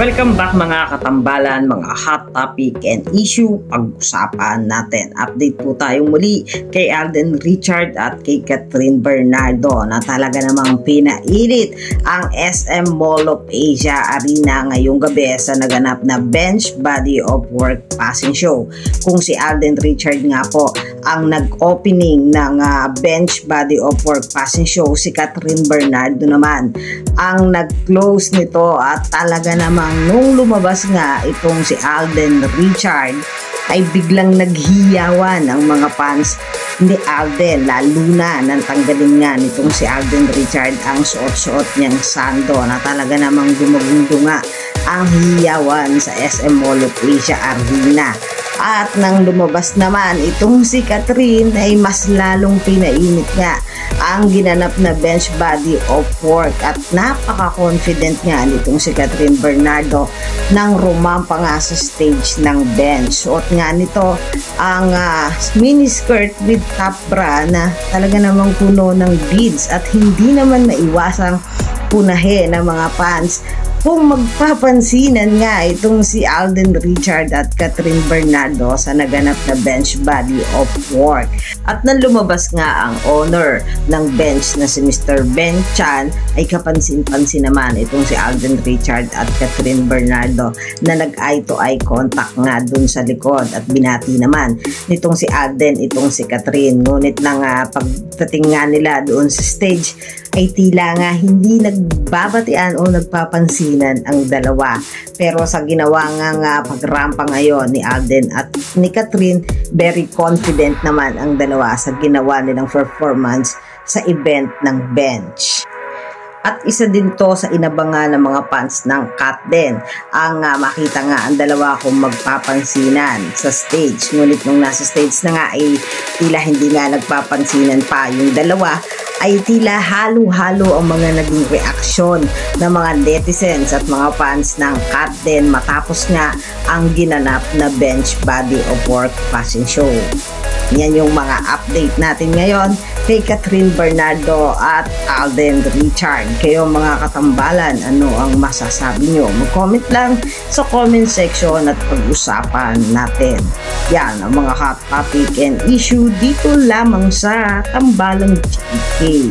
Welcome back mga katambalan, mga hot topic and issue pag-usapan natin. Update po tayo muli kay Alden Richard at kay Catherine Bernardo na talaga namang pinailit ang SM Mall of Asia Arena ngayong gabi sa naganap na Bench Body of Work Passing Show. Kung si Alden Richard nga po ang nag-opening ng Bench Body of Work Passing Show, si Catherine Bernardo naman ang nag-close nito at talaga namang nung lumabas nga itong si Alden Richard ay biglang naghiyawan ang mga fans ni Alden, lalo na nang tanggalin nga nitong si Alden Richard ang suot-suot niyang sando na talaga namang gumagundunga ang hiyawan sa SM Mall of Asia Arena. At nang lumabas naman itong si Catherine ay mas lalong pinainit nga ang ginanap na Bench Body of Work at napaka-confident nga nitong si Catherine Bernardo nang rumampa nga sa stage ng bench. Suot nga nito ang miniskirt with top bra na talaga namang puno ng beads at hindi naman maiwasang punahin ng mga fans kung magpapansinan nga itong si Alden Richard at Catherine Bernardo sa naganap na Bench Body of Work. At nang lumabas nga ang owner ng bench na si Mr. Ben Chan ay kapansin-pansin naman itong si Alden Richard at Catherine Bernardo na nag-eye to eye contact nga dun sa likod at binati naman nitong si Alden itong si Catherine. Ngunit nang pagdating nga nila doon sa stage ay tila nga hindi nagbabatian o nagpapansinan ang dalawa. Pero sa ginawa nga pagrampa ngayon ni Alden at ni Catherine, very confident naman ang dalawa sa ginawa nilang performance sa event ng bench. At isa din to sa inabangan ng mga fans ng Kat din ang makita nga ang dalawa kung magpapansinan sa stage. Ngunit nung nasa stage na nga ay tila hindi nga nagpapansinan pa yung dalawa, ay tila halo-halo ang mga naging reaksyon ng mga netizens at mga fans ng Kat din matapos nga ang ginanap na Bench Body of Work Passing Show. Yan yung mga update natin ngayon kay Catherine Bernardo at Alden Richard. Kayo mga katambalan, ano ang masasabi nyo? Mag-comment lang sa comment section at pag-usapan natin. Yan ang mga hot topic and issue dito lamang sa Tambalang GK.